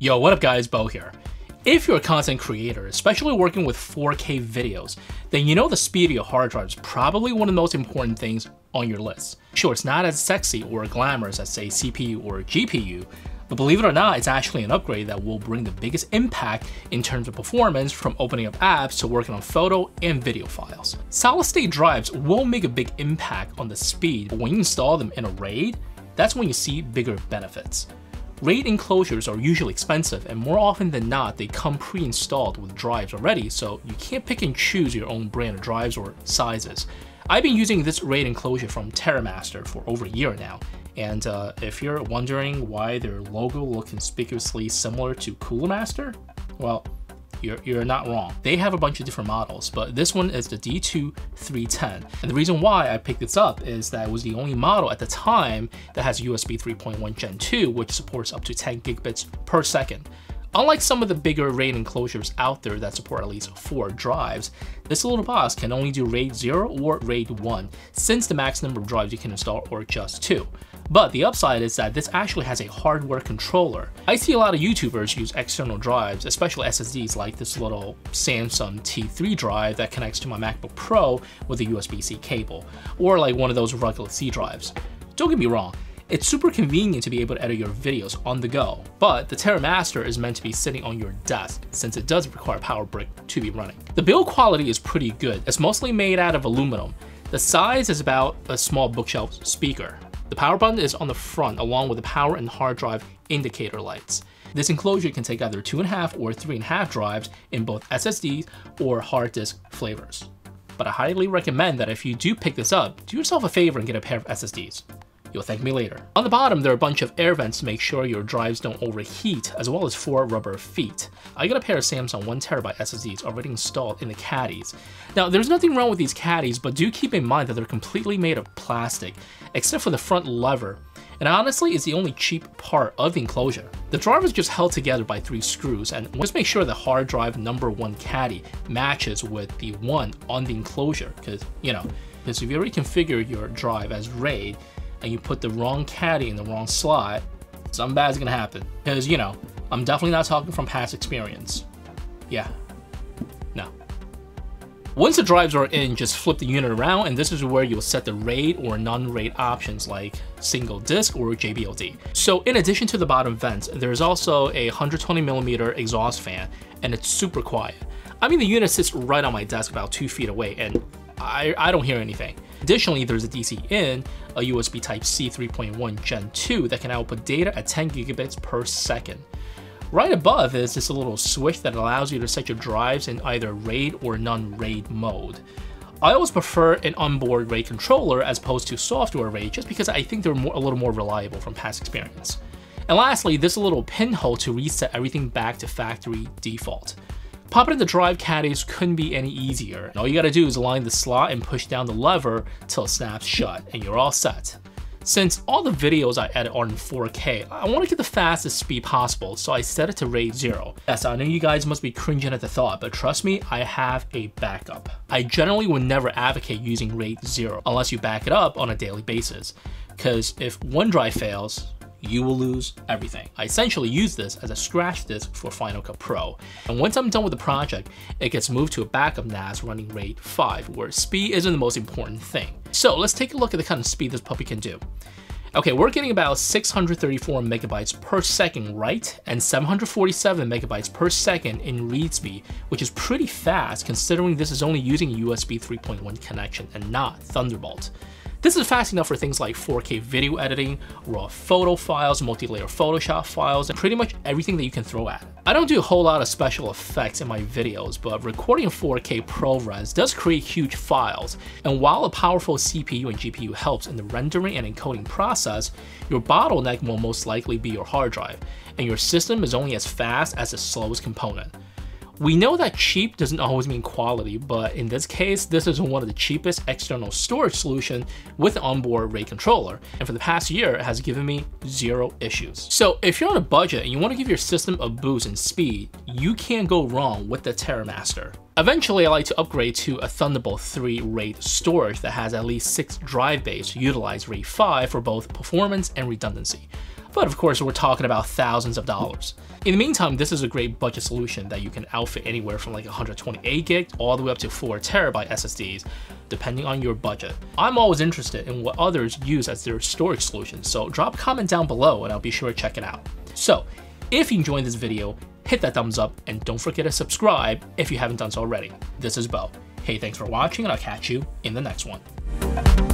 Yo, what up guys, Bo here. If you're a content creator, especially working with 4K videos, then you know the speed of your hard drive is probably one of the most important things on your list. Sure, it's not as sexy or glamorous as say CPU or GPU, but believe it or not, it's actually an upgrade that will bring the biggest impact in terms of performance from opening up apps to working on photo and video files. Solid state drives will make a big impact on the speed, but when you install them in a RAID, that's when you see bigger benefits. RAID enclosures are usually expensive, and more often than not, they come pre-installed with drives already, so you can't pick and choose your own brand of drives or sizes. I've been using this RAID enclosure from TerraMaster for over a year now, and if you're wondering why their logo looks conspicuously similar to Cooler Master, well, you're not wrong. They have a bunch of different models, but this one is the D2-310. And the reason why I picked this up is that it was the only model at the time that has USB 3.1 Gen 2, which supports up to 10 gigabits per second. Unlike some of the bigger RAID enclosures out there that support at least 4 drives, this little box can only do RAID 0 or RAID 1, since the max number of drives you can install are just 2. But the upside is that this actually has a hardware controller. I see a lot of YouTubers use external drives, especially SSDs like this little Samsung T3 drive that connects to my MacBook Pro with a USB-C cable, or like one of those rugged C drives. Don't get me wrong, it's super convenient to be able to edit your videos on the go, but the TerraMaster is meant to be sitting on your desk since it does require a power brick to be running. The build quality is pretty good. It's mostly made out of aluminum. The size is about a small bookshelf speaker. The power button is on the front along with the power and hard drive indicator lights. This enclosure can take either 2.5 or 3.5 drives in both SSDs or hard disk flavors. But I highly recommend that if you do pick this up, do yourself a favor and get a pair of SSDs. You'll thank me later. On the bottom, there are a bunch of air vents to make sure your drives don't overheat, as well as 4 rubber feet. I got a pair of Samsung 1TB SSDs already installed in the caddies. Now, there's nothing wrong with these caddies, but do keep in mind that they're completely made of plastic, except for the front lever, and honestly, it's the only cheap part of the enclosure. The drive is just held together by 3 screws, and just make sure the hard drive number 1 caddy matches with the one on the enclosure, because if you already configure your drive as RAID, and you put the wrong caddy in the wrong slot, something bad is gonna happen. Because, I'm definitely not talking from past experience. Yeah, no. Once the drives are in, just flip the unit around, and this is where you'll set the RAID or non-RAID options like single disk or JBLD. So in addition to the bottom vents, there's also a 120mm exhaust fan, and it's super quiet. I mean, the unit sits right on my desk about 2 feet away, and I don't hear anything. Additionally, there's a DC in, a USB Type-C 3.1 Gen 2 that can output data at 10 gigabits per second. Right above is this little switch that allows you to set your drives in either RAID or non-RAID mode. I always prefer an onboard RAID controller as opposed to software RAID just because I think they're a little more reliable from past experience. And lastly, this little pinhole to reset everything back to factory default. Popping in the drive caddies couldn't be any easier. All you gotta do is align the slot and push down the lever till it snaps shut, and you're all set. Since all the videos I edit are in 4K, I want to get the fastest speed possible, so I set it to RAID 0. Yes, I know you guys must be cringing at the thought, but trust me, I have a backup. I generally would never advocate using RAID 0 unless you back it up on a daily basis, because if one drive fails, you will lose everything. I essentially use this as a scratch disk for Final Cut Pro. And once I'm done with the project, it gets moved to a backup NAS running RAID 5, where speed isn't the most important thing. So let's take a look at the kind of speed this puppy can do. Okay, we're getting about 634 megabytes per second write and 747 megabytes per second in read speed, which is pretty fast considering this is only using a USB 3.1 connection and not Thunderbolt. This is fast enough for things like 4K video editing, raw photo files, multi-layer Photoshop files, and pretty much everything that you can throw at it. I don't do a whole lot of special effects in my videos, but recording 4K ProRes does create huge files, and while a powerful CPU and GPU helps in the rendering and encoding process, your bottleneck will most likely be your hard drive, and your system is only as fast as the slowest component. We know that cheap doesn't always mean quality, but in this case, this is one of the cheapest external storage solutions with an onboard RAID controller, and for the past year, it has given me 0 issues. So if you're on a budget and you want to give your system a boost in speed, you can't go wrong with the TerraMaster. Eventually, I like to upgrade to a Thunderbolt 3 RAID storage that has at least 6 drive bays to utilize RAID 5 for both performance and redundancy. But of course, we're talking about thousands of dollars. In the meantime, this is a great budget solution that you can outfit anywhere from like 128 gig all the way up to 4 terabyte SSDs, depending on your budget. I'm always interested in what others use as their storage solution, so drop a comment down below and I'll be sure to check it out. So, if you enjoyed this video, hit that thumbs up and don't forget to subscribe if you haven't done so already. This is Bo. Hey, thanks for watching and I'll catch you in the next one.